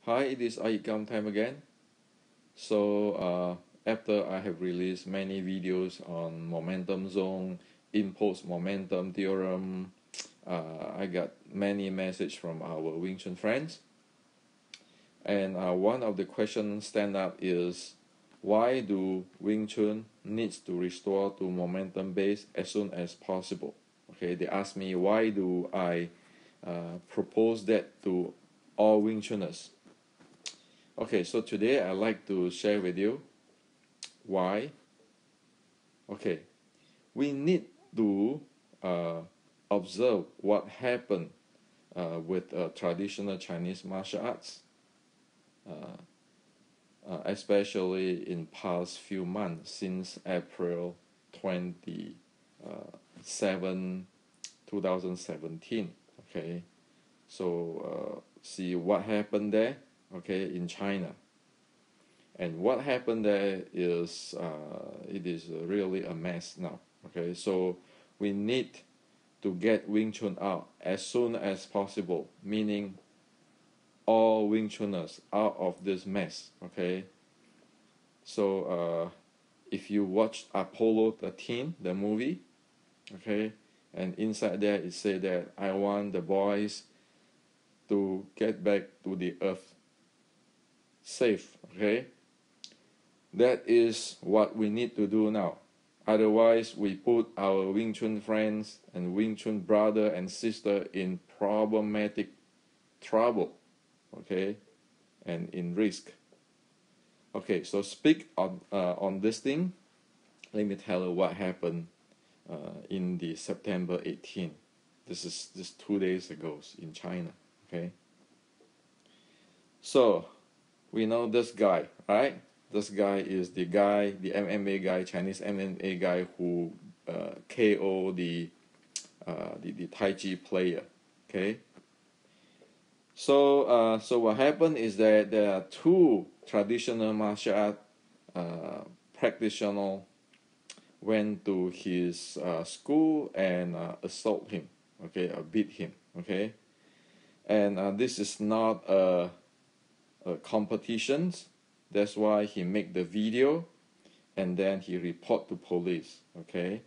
Hi, it is iYikKam time again. After I have released many videos on momentum zone, impulse momentum theorem, I got many messages from our Wing Chun friends. And one of the questions stand up is, why do Wing Chun needs to restore to momentum base as soon as possible? Okay, they ask me, why do I propose that to all Wing Chuners? Okay, so today I'd like to share with you why. Okay, we need to observe what happened with traditional Chinese martial arts, especially in past few months since April 27, 2017. Okay, so see what happened there. Okay, in China. And what happened there is it is really a mess now. Okay, so we need to get Wing Chun out as soon as possible, meaning all Wing Chuners out of this mess. Okay, so if you watch Apollo 13, the movie, okay, and inside there it said that I want the boys to get back to the earth safe. Okay, that is what we need to do now. Otherwise, we put our Wing Chun friends and Wing Chun brother and sister in problematic trouble, okay, and in risk. Okay, so speak on this thing. Let me tell you what happened in the September 18. This is just 2 days ago in China. Okay. So we know this guy, right? This guy is the MMA guy, Chinese MMA guy who KO the Tai Chi player. Okay. So what happened is that there are two traditional martial art practitioners went to his school and assault him. Okay, beat him. Okay, and this is not a competition. That's why he make the video and then he report to police, okay,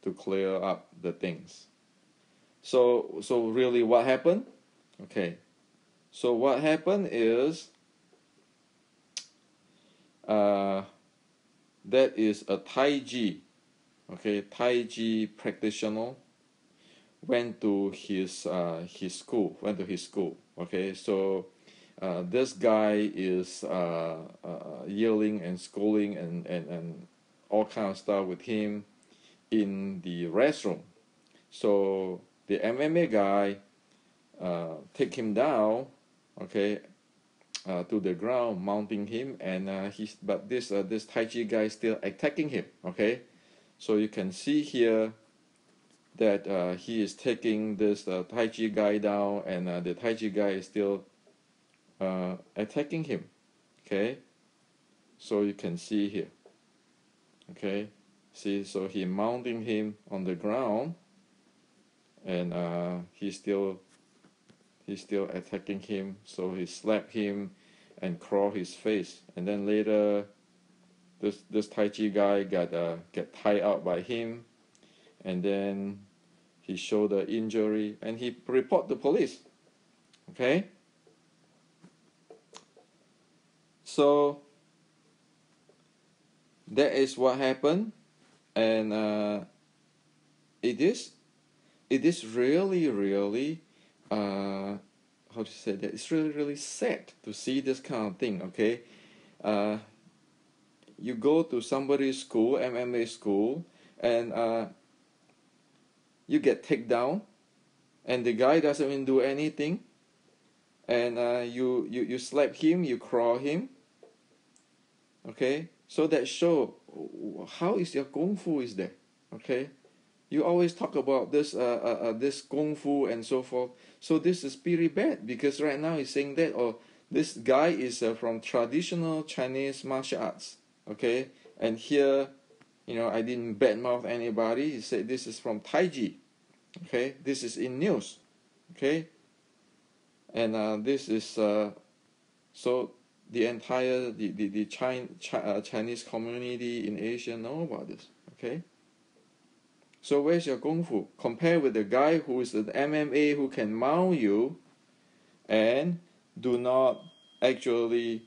to clear up the things. So really what happened? Okay, so what happened is that is a Tai Chi, okay, Tai Chi practitioner went to his school, okay, so this guy is yelling and scolding and all kind of stuff with him in the restroom. So the MMA guy take him down, okay, to the ground, mounting him, and but this Tai Chi guy still attacking him. Okay, so you can see here that he is taking this Tai Chi guy down, and the Tai Chi guy is still attacking him. Okay, so you can see here. Okay, see, so he mounting him on the ground, and he's still attacking him. So he slapped him and claw his face, and then later this Tai Chi guy get tied out by him, and then he showed the injury and he report the police. Okay, so that is what happened, and it is really how to say that, it's really sad to see this kind of thing. Okay, you go to somebody's school, MMA school, and you get taken down, and the guy doesn't even do anything, and you slap him, you claw him. Okay, so that show how is your kung fu is there. Okay, you always talk about this this kung fu and so forth. So this is pretty bad, because right now he's saying that, or this guy is from traditional Chinese martial arts. Okay, and here, you know, I didn't badmouth anybody. He said this is from Tai Chi. Okay, this is in news. Okay, And this is so the entire Chinese community in Asia know about this. Okay. So where's your kung fu? Compare with the guy who is an MMA who can mount you and do not actually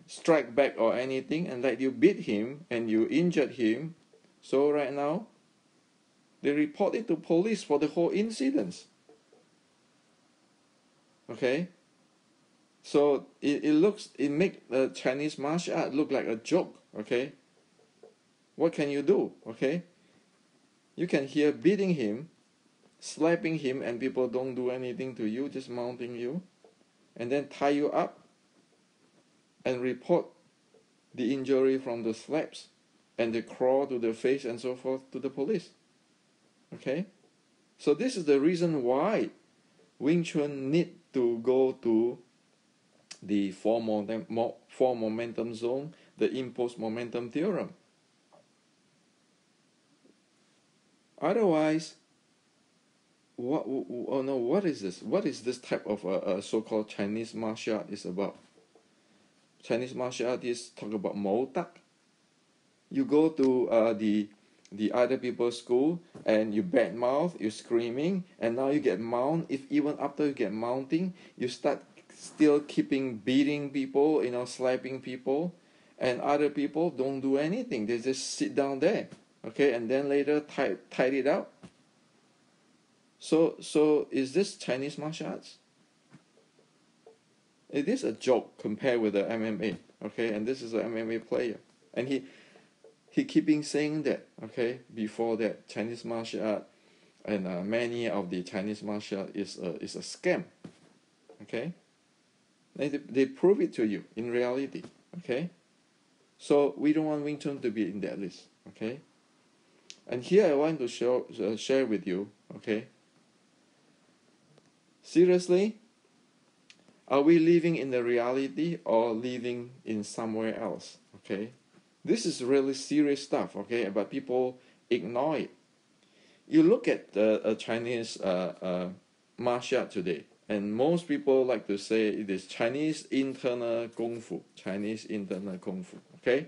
strike back or anything, and let you beat him and you injured him. So right now they report it to police for the whole incident. Okay. So it make the Chinese martial art look like a joke. Okay. What can you do? Okay. You can hear beating him, slapping him, and people don't do anything to you, just mounting you, and then tie you up and report the injury from the slaps and the claw to the face and so forth to the police. Okay? So this is the reason why Wing Chun need to go to the four momentum zone, the imposed momentum theorem. Otherwise, what is this? What is this type of so-called Chinese martial art is about? Chinese martial artists talk about Mo Tak. You go to the other people's school and you badmouth, you're screaming, and now you get mount. If even after you get mounting, you start still keeping beating people, slapping people, and other people don't do anything. They just sit down there, okay, and then later tied it up. So is this Chinese martial arts? It is a joke compared with the MMA, okay, and this is an MMA player, and he keeping saying that, okay, before that Chinese martial art and many of the Chinese martial art is a scam, okay. They prove it to you in reality, okay. So we don't want Wing Chun to be in that list, okay. And here I want to share with you, okay. Seriously, are we living in the reality or living in somewhere else, okay? This is really serious stuff, okay, but people ignore it. You look at the Chinese martial art today, and most people like to say it is Chinese internal kung fu, Chinese internal kung fu, okay?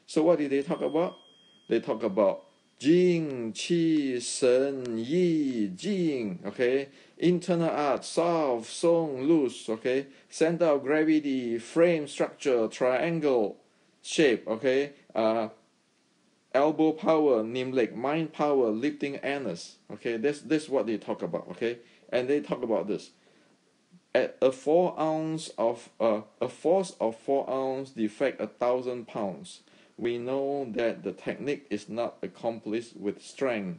So what did they talk about? They talk about Jing, Qi, Shen, Yi, Jing, okay? Internal art, soft, song, loose, okay? Center of gravity, frame structure, triangle shape, okay? Elbow power, Nimlik, mind power, lifting anus, okay? That's what they talk about, okay? And they talk about this. At a force of 4 ounce defect 1,000 pounds. We know that the technique is not accomplished with strength.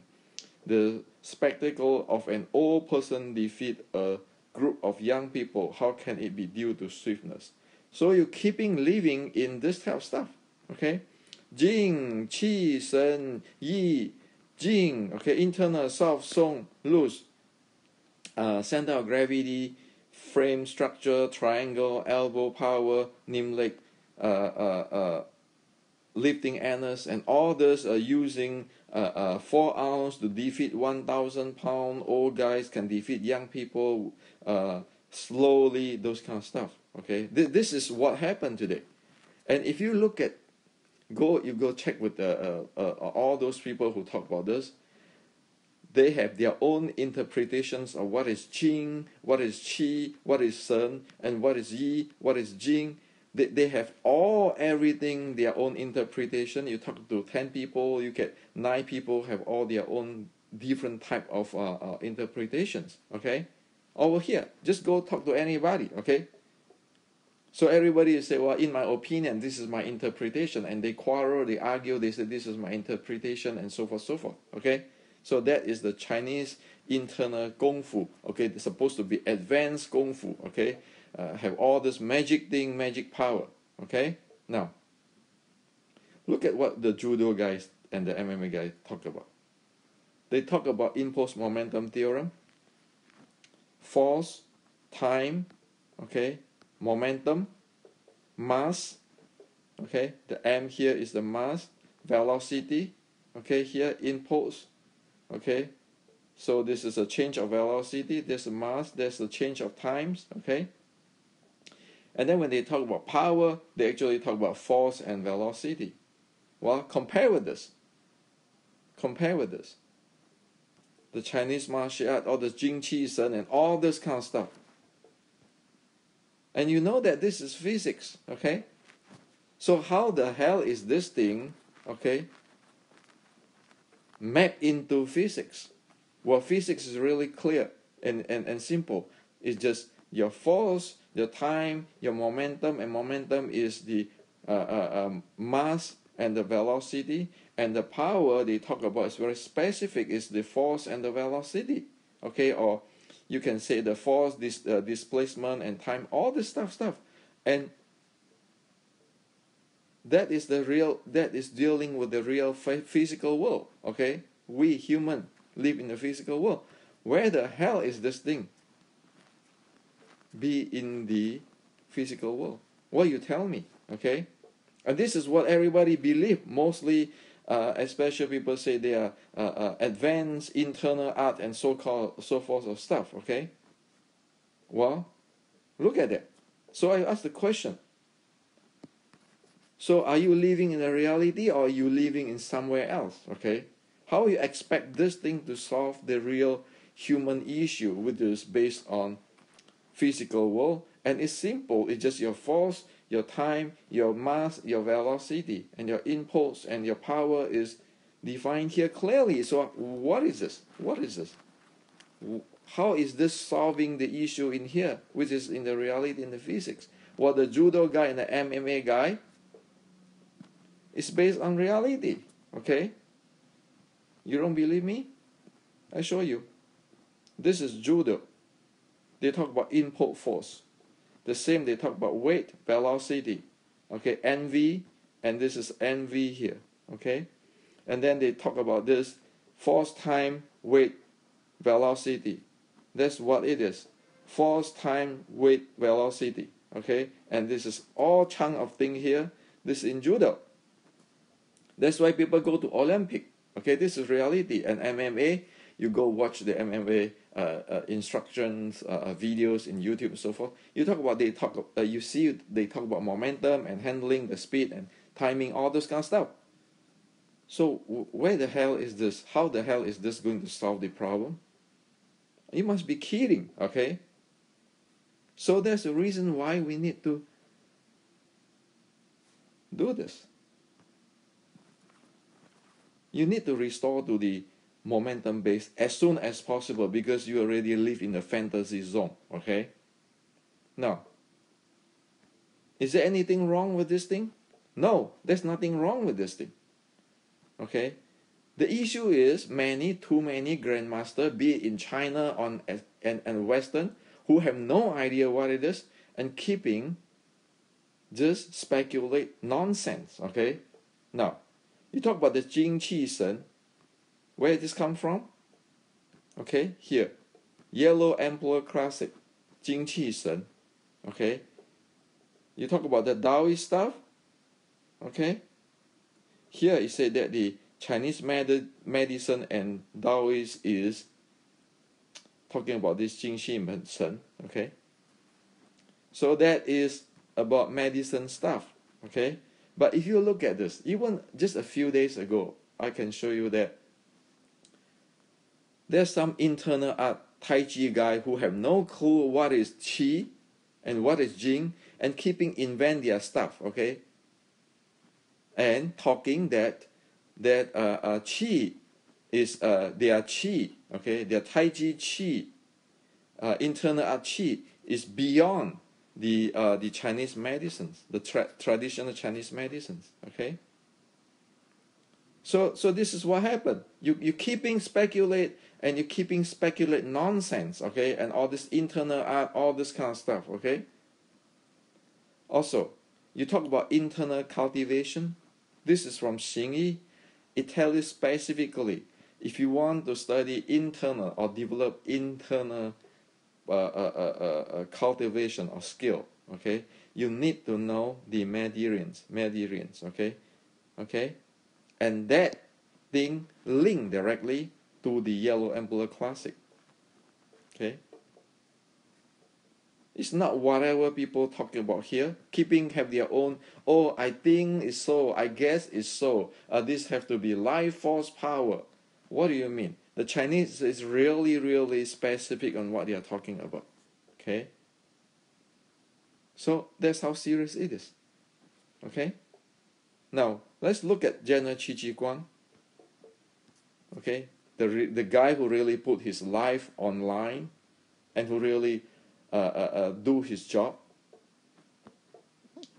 The spectacle of an old person defeat a group of young people, how can it be due to swiftness? So you're keeping living in this type of stuff, okay? Jing, Qi, Shen, Yi, Jing, okay? Internal, soft, song, loose, center of gravity, frame structure, triangle, elbow power, Nimlik, lifting anus, and all this are using 4 ounce to defeat 1,000 pound. Old guys can defeat young people slowly, those kind of stuff, okay? This is what happened today. And if you look at, you go check with all those people who talk about this, they have their own interpretations of what is Jing, what is Qi, what is Shen, and what is Yi, what is Jing. They have everything their own interpretation. You talk to 10 people, you get 9 people have all their own different type of interpretations, okay? Over here, just go talk to anybody, okay? So everybody say, well, in my opinion, this is my interpretation, and they quarrel, they argue, they say this is my interpretation, and so forth, okay? So that is the Chinese internal kung fu, okay? It's supposed to be advanced kung fu, okay? Have all this magic thing, magic power, okay? Now, look at what the judo guys and the MMA guys talk about. They talk about imposed momentum theorem, force, time, okay? Momentum, mass, okay? The M here is the mass, velocity, okay? Here, impulse, okay? So this is a change of velocity, there's a mass, there's a change of times, okay? And then when they talk about power, they actually talk about force and velocity. Well, compare with this. Compare with this. The Chinese martial art, all the Jing Qi Shen and all this kind of stuff. And you know that this is physics, okay? So how the hell is this thing, okay, mapped into physics? Well, physics is really clear and simple. It's just your force, your time, your momentum, and momentum is the mass and the velocity, and the power they talk about is very specific, is the force and the velocity, okay? Or you can say the force, displacement, and time, all this stuff. And that is dealing with the real physical world, okay? We human live in the physical world. Where the hell is this thing? Be in the physical world. Well, you tell me, okay? And this is what everybody believe, mostly, especially people say they are advanced internal art and so forth of stuff, okay? Well, look at that. So I ask the question. So are you living in a reality, or are you living in somewhere else, okay? How you expect this thing to solve the real human issue, which is based on physical world? And it's simple. It's just your force, your time, your mass, your velocity, and your impulse and your power is defined here clearly. So what is this? What is this? How is this solving the issue in here, which is in the reality, in the physics? Well, the judo guy and the MMA guy is based on reality, okay? You don't believe me? I show you. This is judo. They talk about input force. The same, they talk about weight, velocity, okay, NV, and this is NV here, okay? And then they talk about this force, time, weight, velocity. That's what it is. Force, time, weight, velocity, okay? And this is all chunk of thing here. This is in judo. That's why people go to Olympic, okay? This is reality. And MMA, you go watch the MMA instructions, videos in YouTube and so forth. You talk about, you see they talk about momentum and handling, the speed and timing, all those kind of stuff. So where the hell is this? How the hell is this going to solve the problem? You must be kidding, okay? So there's a reason why we need to do this. You need to restore to the momentum base as soon as possible, because you already live in the fantasy zone, okay? Now, is there anything wrong with this thing? No, there's nothing wrong with this thing, okay? The issue is too many grandmasters, be it in China and Western, who have no idea what it is and keeping just speculate nonsense, okay? Now, you talk about the Jing Qi Shen. Where did this come from? Okay, here. Yellow Emperor Classic, Jing Qi Shen. Okay. You talk about the Taoist stuff. Okay. Here it said that the Chinese medicine and Taoist is talking about this Jing Qi Shen. Okay. So that is about medicine stuff. Okay. But if you look at this, even just a few days ago, I can show you that there's some internal art Tai Chi guy who have no clue what is Qi and what is Jing, and keeping invent their stuff, okay? And talking that Qi is their Qi, okay? Their Tai Chi Qi, internal art Qi is beyond the Chinese medicines, the traditional Chinese medicines, okay? So this is what happened. You keeping speculate and you keeping speculate nonsense, okay? And all this internal art, all this kind of stuff, okay? Also, you talk about internal cultivation. This is from Xingyi. It tells you specifically, if you want to study internal or develop internal cultivation or skill, okay, you need to know the meridians, okay, and that thing link directly to the Yellow Emperor Classic. Okay? It's not whatever people talking about here. Have their own, oh, I think it's so, I guess it's so. This have to be life force power. What do you mean? The Chinese is really, really specific on what they are talking about. Okay? So that's how serious it is. Okay? Now, let's look at General Qi Ji Guang. Okay? The guy who really put his life online and who really do his job.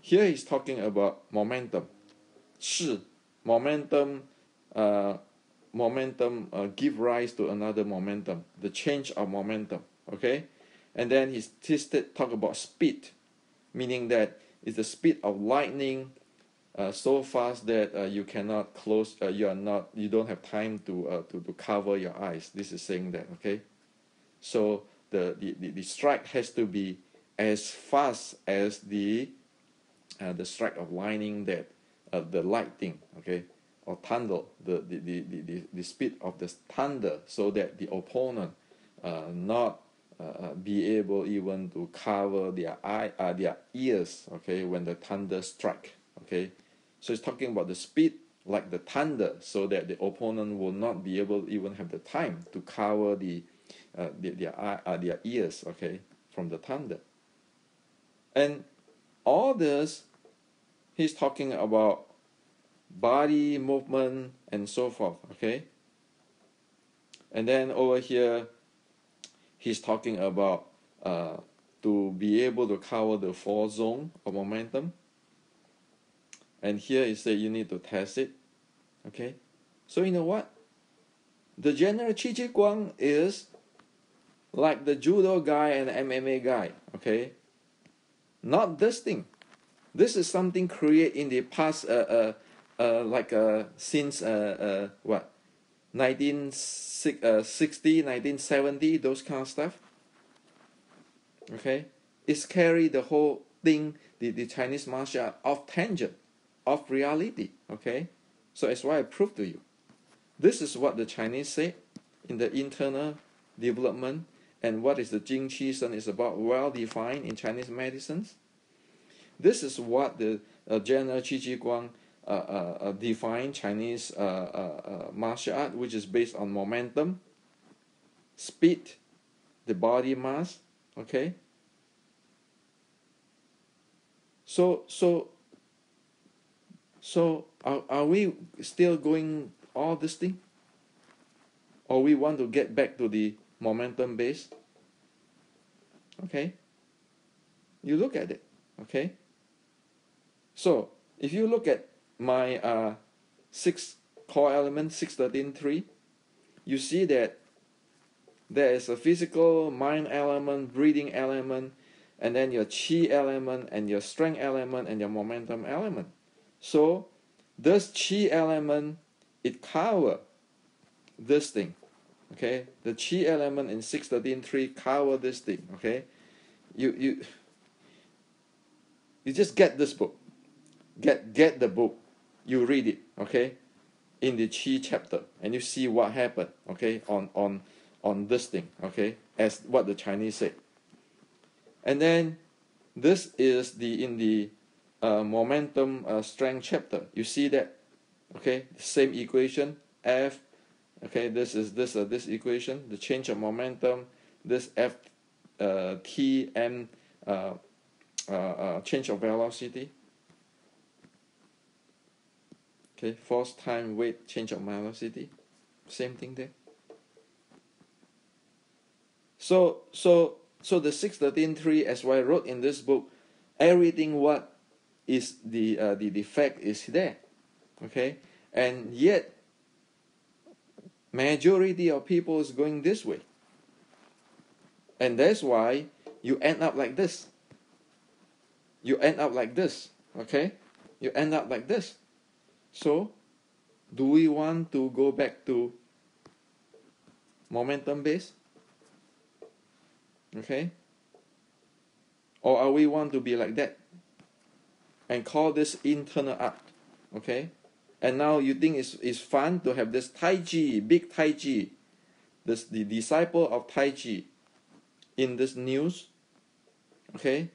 Here he's talking about momentum. 是 momentum, give rise to another momentum, the change of momentum. Okay, and then he's talk about speed, meaning that it's the speed of lightning, so fast that you cannot close. You don't have time to cover your eyes. This is saying that. Okay, so the strike has to be as fast as the strike of lightning, that the lightning, okay, or thunder, the speed of the thunder, so that the opponent not be able even to cover their ears, okay, when the thunder strike. Okay, so it's talking about the speed like the thunder, so that the opponent will not be able to even have the time to cover their ears, okay, from the thunder. And all this, he's talking about body movement and so forth, okay? And then over here, he's talking about to be able to cover the 4 zones of momentum. And here he said you need to test it, okay? So you know what? The General Qi Ji Guang is like the judo guy and MMA guy, okay? Not this thing. This is something created in the past, since 1960, 1970, those kind of stuff. Okay, it's carry the whole thing, the Chinese martial art off tangent, off reality. Okay, so that's why I proved to you. This is what the Chinese say in the internal development, and what is the Jing Qi Shen is about, well defined in Chinese medicines. This is what the General Qi Ji Guang defined Chinese martial art, which is based on momentum, speed, the body mass. Okay. So are we still going all this thing, or we want to get back to the momentum base? Okay. You look at it. Okay. So if you look at my 6 core elements, 613.3, you see that there is a physical mind element, breathing element, and then your chi element, and your strength element, and your momentum element. So this chi element, it cover this thing. Okay, the chi element in 613.3 cover this thing. Okay, you just get this book. Get the book, you read it, okay, in the Qi chapter, and you see what happened, okay, on this thing, okay, as what the Chinese say. And then this is in the momentum strength chapter. You see that, okay, same equation, F, okay, this is this equation, the change of momentum, this F, T, M, change of velocity. Okay, force, time, weight, change of velocity, same thing there. So the 613.3, as I wrote in this book, everything what is the fact is there. Okay, and yet majority of people is going this way, and that's why you end up like this. You end up like this. Okay, you end up like this. So, do we want to go back to momentum base? Okay? Or are we want to be like that and call this internal art? Okay? And now you think it's fun to have this Tai Chi, big Tai Chi, the disciple of Tai Chi in this news, okay?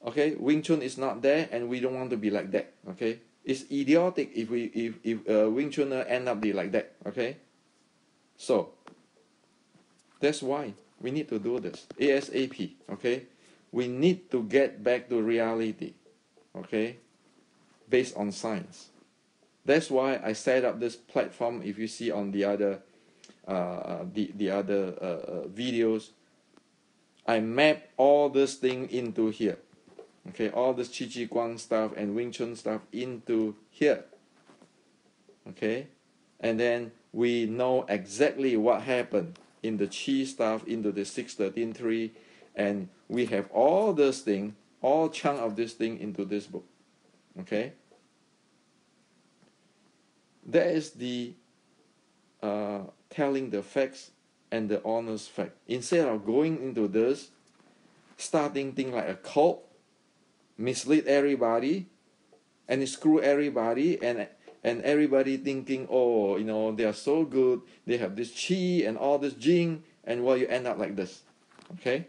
Okay, Wing Chun is not there, and we don't want to be like that, okay? It's idiotic if Wing Chuner end up be like that, okay? So that's why we need to do this ASAP, okay? We need to get back to reality, okay? Based on science. That's why I set up this platform. If you see on the other videos, I map all this thing into here. Okay, all this Qi Ji Guang stuff and Wing Chun stuff into here. Okay, and then we know exactly what happened in the Qi stuff, into the 613.3, and we have all this thing, all chunk of this thing into this book. Okay, that is the telling the facts and the honest fact. Instead of going into this, starting thing like a cult, mislead everybody, and screw everybody, and everybody thinking, oh, you know, they are so good, they have this chi and all this jing, and well, you end up like this, okay?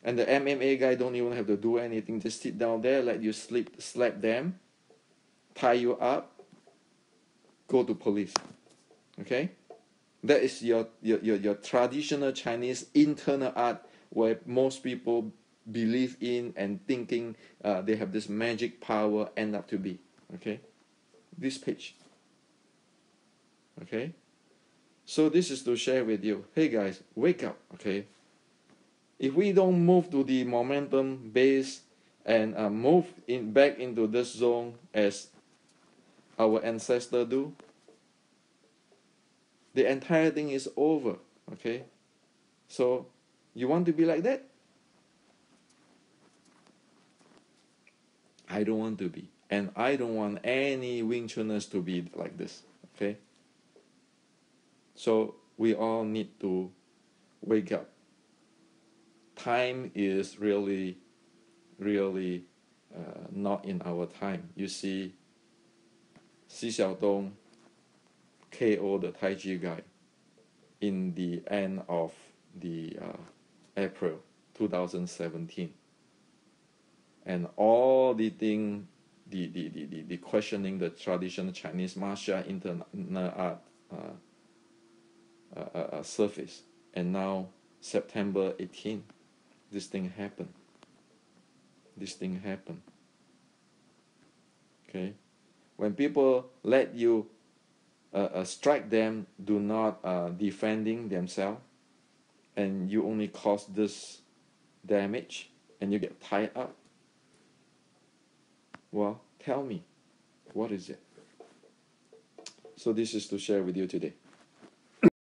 And the MMA guy don't even have to do anything, just sit down there, let you slap them, tie you up, go to police, okay? That is your traditional Chinese internal art, where most people believe in and thinking they have this magic power end up to be, okay? This page, okay? So this is to share with you, hey guys, wake up, okay? If we don't move to the momentum base and move back into this zone as our ancestors do, the entire thing is over, okay? So you want to be like that? I don't want to be, and I don't want any Wing Chuners to be like this, okay? So we all need to wake up. Time is really not in our time. You see, Xi Xiaodong KO the Tai Chi guy in the end of the April 2017. And all the thing, the questioning the traditional Chinese martial art internal art surface. And now September 18, this thing happened. This thing happened. Okay, when people let you strike them, do not defending themselves, and you only cause this damage, and you get tied up. Well, tell me, what is it? So this is to share with you today.